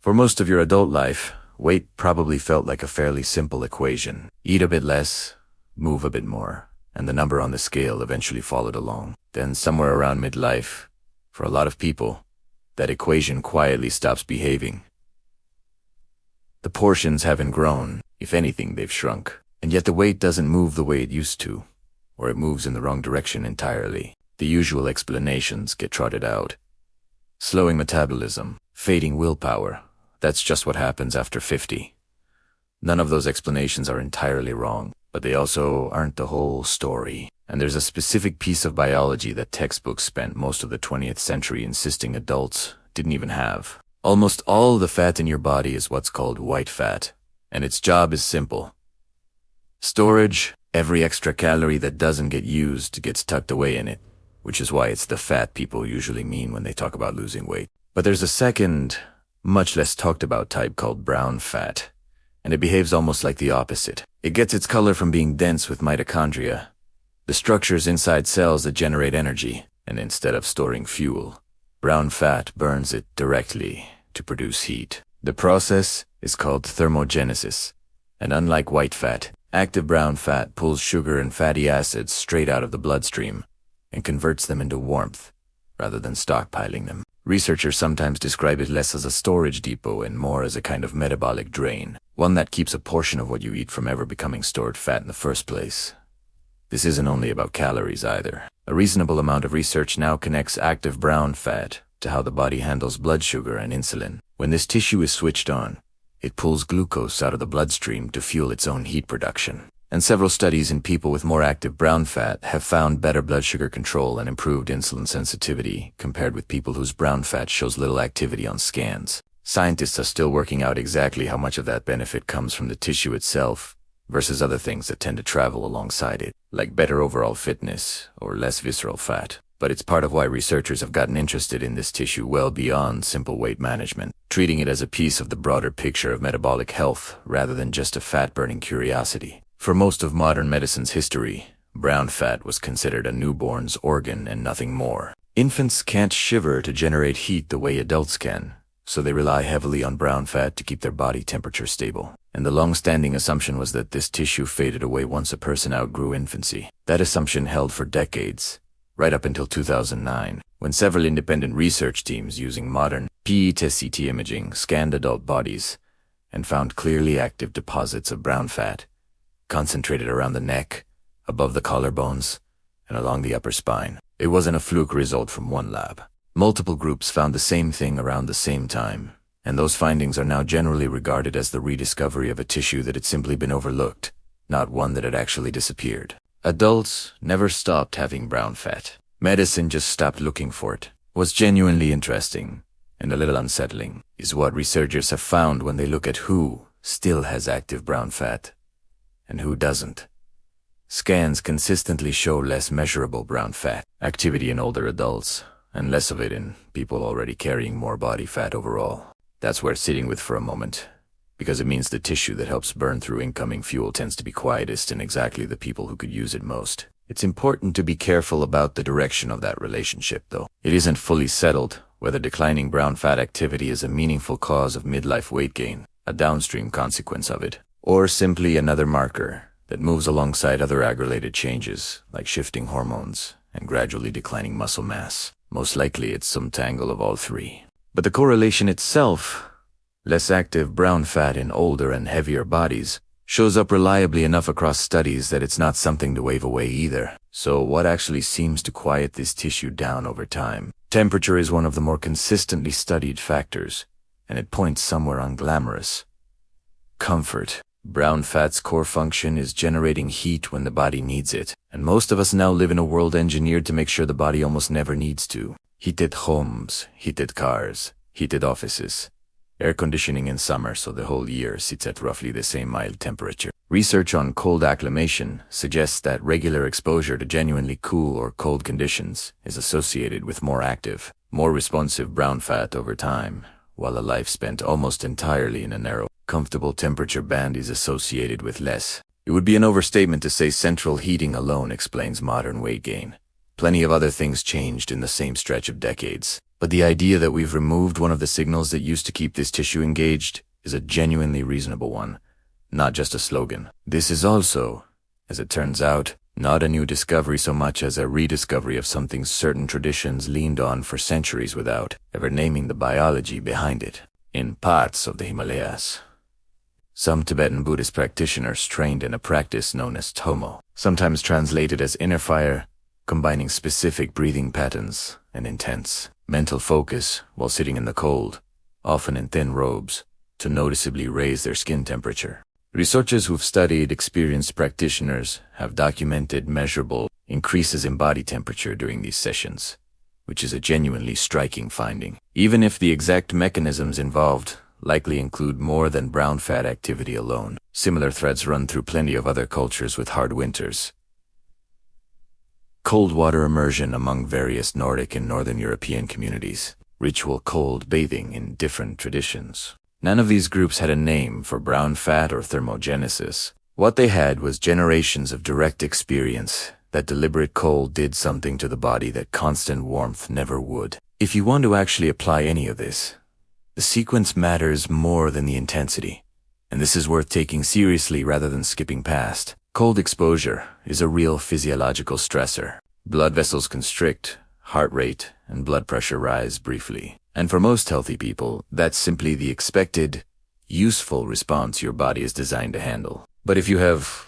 For most of your adult life, weight probably felt like a fairly simple equation. Eat a bit less, move a bit more, and the number on the scale eventually followed along. Then somewhere around midlife, for a lot of people, that equation quietly stops behaving. The portions haven't grown. If anything, they've shrunk. And yet the weight doesn't move the way it used to, or it moves in the wrong direction entirely. The usual explanations get trotted out. Slowing metabolism, fading willpower. That's just what happens after 50. None of those explanations are entirely wrong, but they also aren't the whole story. And there's a specific piece of biology that textbooks spent most of the 20th century insisting adults didn't even have. Almost all the fat in your body is what's called white fat, and its job is simple. Storage. Every extra calorie that doesn't get used gets tucked away in it, which is why it's the fat people usually mean when they talk about losing weight. But there's a second, much less talked about type called brown fat, and it behaves almost like the opposite. It gets its color from being dense with mitochondria, the structures inside cells that generate energy, and instead of storing fuel, brown fat burns it directly to produce heat. The process is called thermogenesis, and unlike white fat, active brown fat pulls sugar and fatty acids straight out of the bloodstream and converts them into warmth, rather than stockpiling them. Researchers sometimes describe it less as a storage depot and more as a kind of metabolic drain, one that keeps a portion of what you eat from ever becoming stored fat in the first place. This isn't only about calories either. A reasonable amount of research now connects active brown fat to how the body handles blood sugar and insulin. When this tissue is switched on, it pulls glucose out of the bloodstream to fuel its own heat production. And several studies in people with more active brown fat have found better blood sugar control and improved insulin sensitivity compared with people whose brown fat shows little activity on scans. Scientists are still working out exactly how much of that benefit comes from the tissue itself versus other things that tend to travel alongside it, like better overall fitness or less visceral fat. But it's part of why researchers have gotten interested in this tissue well beyond simple weight management, treating it as a piece of the broader picture of metabolic health rather than just a fat-burning curiosity. For most of modern medicine's history, brown fat was considered a newborn's organ and nothing more. Infants can't shiver to generate heat the way adults can, so they rely heavily on brown fat to keep their body temperature stable. And the long-standing assumption was that this tissue faded away once a person outgrew infancy. That assumption held for decades, right up until 2009, when several independent research teams using modern PET-CT imaging scanned adult bodies and found clearly active deposits of brown fat, concentrated around the neck, above the collarbones, and along the upper spine. It wasn't a fluke result from one lab. Multiple groups found the same thing around the same time, and those findings are now generally regarded as the rediscovery of a tissue that had simply been overlooked, not one that had actually disappeared. Adults never stopped having brown fat. Medicine just stopped looking for it. What's genuinely interesting, and a little unsettling, is what researchers have found when they look at who still has active brown fat and who doesn't. Scans consistently show less measurable brown fat activity in older adults, and less of it in people already carrying more body fat overall. That's worth sitting with for a moment, because it means the tissue that helps burn through incoming fuel tends to be quietest in exactly the people who could use it most. It's important to be careful about the direction of that relationship, though. It isn't fully settled whether declining brown fat activity is a meaningful cause of midlife weight gain, a downstream consequence of it, or simply another marker that moves alongside other ag-related changes like shifting hormones and gradually declining muscle mass. Most likely it's some tangle of all three. But the correlation itself, less active brown fat in older and heavier bodies, shows up reliably enough across studies that it's not something to wave away either. So what actually seems to quiet this tissue down over time? Temperature is one of the more consistently studied factors, and it points somewhere unglamorous. Comfort. Brown fat's core function is generating heat when the body needs it, and most of us now live in a world engineered to make sure the body almost never needs to. Heated homes, heated cars, heated offices, air conditioning in summer so the whole year sits at roughly the same mild temperature. Research on cold acclimation suggests that regular exposure to genuinely cool or cold conditions is associated with more active, more responsive brown fat over time, while a life spent almost entirely in a narrow, comfortable temperature band is associated with less. It would be an overstatement to say central heating alone explains modern weight gain. Plenty of other things changed in the same stretch of decades. But the idea that we've removed one of the signals that used to keep this tissue engaged is a genuinely reasonable one, not just a slogan. This is also, as it turns out, not a new discovery so much as a rediscovery of something certain traditions leaned on for centuries without ever naming the biology behind it. In parts of the Himalayas, some Tibetan Buddhist practitioners trained in a practice known as Tomo, sometimes translated as inner fire, combining specific breathing patterns and intense mental focus while sitting in the cold, often in thin robes, to noticeably raise their skin temperature. Researchers who've studied experienced practitioners have documented measurable increases in body temperature during these sessions, which is a genuinely striking finding, even if the exact mechanisms involved likely include more than brown fat activity alone. Similar threads run through plenty of other cultures with hard winters. Cold water immersion among various Nordic and Northern European communities. Ritual cold bathing in different traditions. None of these groups had a name for brown fat or thermogenesis. What they had was generations of direct experience that deliberate cold did something to the body that constant warmth never would. If you want to actually apply any of this, the sequence matters more than the intensity, and this is worth taking seriously rather than skipping past. Cold exposure is a real physiological stressor. Blood vessels constrict, heart rate and blood pressure rise briefly. And for most healthy people, that's simply the expected, useful response your body is designed to handle. But if you have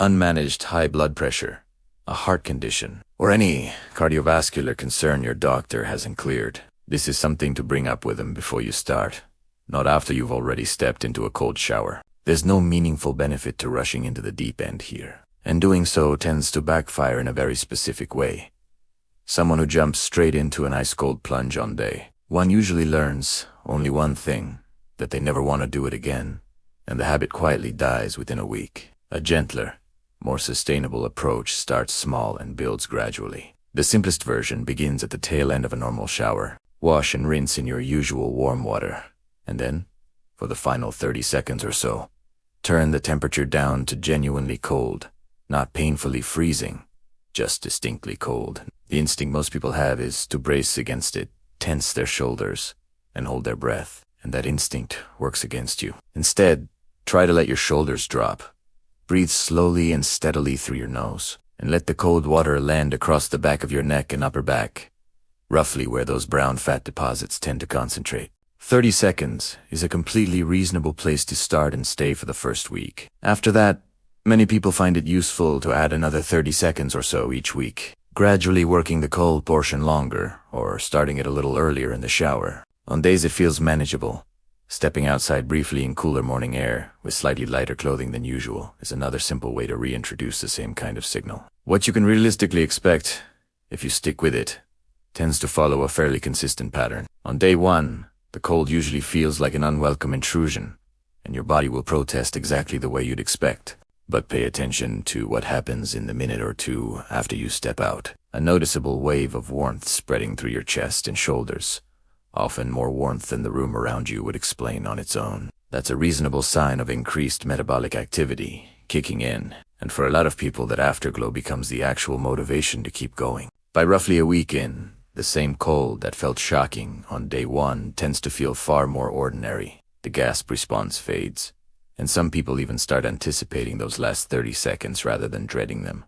unmanaged high blood pressure, a heart condition, or any cardiovascular concern your doctor hasn't cleared, this is something to bring up with them before you start, not after you've already stepped into a cold shower. There's no meaningful benefit to rushing into the deep end here, and doing so tends to backfire in a very specific way. Someone who jumps straight into an ice-cold plunge on day one usually learns only one thing, that they never want to do it again, and the habit quietly dies within a week. A gentler, more sustainable approach starts small and builds gradually. The simplest version begins at the tail end of a normal shower. Wash and rinse in your usual warm water, and then, for the final 30 seconds or so, turn the temperature down to genuinely cold, not painfully freezing, just distinctly cold. The instinct most people have is to brace against it, tense their shoulders, and hold their breath, and that instinct works against you. Instead, try to let your shoulders drop. Breathe slowly and steadily through your nose, and let the cold water land across the back of your neck and upper back, roughly where those brown fat deposits tend to concentrate. 30 seconds is a completely reasonable place to start and stay for the first week. After that, many people find it useful to add another 30 seconds or so each week, gradually working the cold portion longer or starting it a little earlier in the shower. On days it feels manageable, stepping outside briefly in cooler morning air with slightly lighter clothing than usual is another simple way to reintroduce the same kind of signal. What you can realistically expect, if you stick with it, tends to follow a fairly consistent pattern. On day one, the cold usually feels like an unwelcome intrusion, and your body will protest exactly the way you'd expect. But pay attention to what happens in the minute or two after you step out. A noticeable wave of warmth spreading through your chest and shoulders, often more warmth than the room around you would explain on its own. That's a reasonable sign of increased metabolic activity kicking in, and for a lot of people that afterglow becomes the actual motivation to keep going. By roughly a week in, the same cold that felt shocking on day one tends to feel far more ordinary. The gasp response fades, and some people even start anticipating those last 30 seconds rather than dreading them.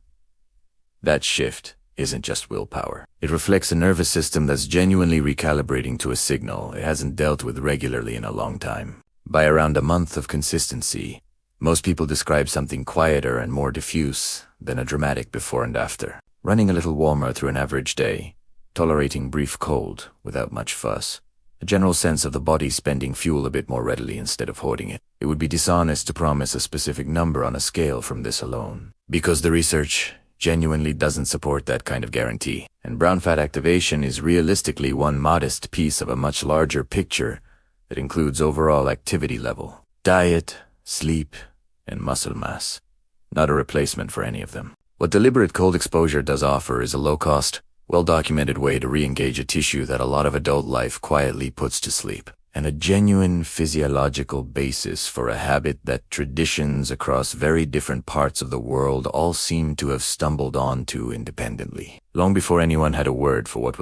That shift isn't just willpower. It reflects a nervous system that's genuinely recalibrating to a signal it hasn't dealt with regularly in a long time. By around a month of consistency, most people describe something quieter and more diffuse than a dramatic before and after. Running a little warmer through an average day, tolerating brief cold without much fuss, a general sense of the body spending fuel a bit more readily instead of hoarding it. It would be dishonest to promise a specific number on a scale from this alone, because the research genuinely doesn't support that kind of guarantee. And brown fat activation is realistically one modest piece of a much larger picture that includes overall activity level, diet, sleep, and muscle mass, not a replacement for any of them. What deliberate cold exposure does offer is a low-cost, well-documented way to re-engage a tissue that a lot of adult life quietly puts to sleep. and a genuine physiological basis for a habit that traditions across very different parts of the world all seem to have stumbled onto independently, long before anyone had a word for what was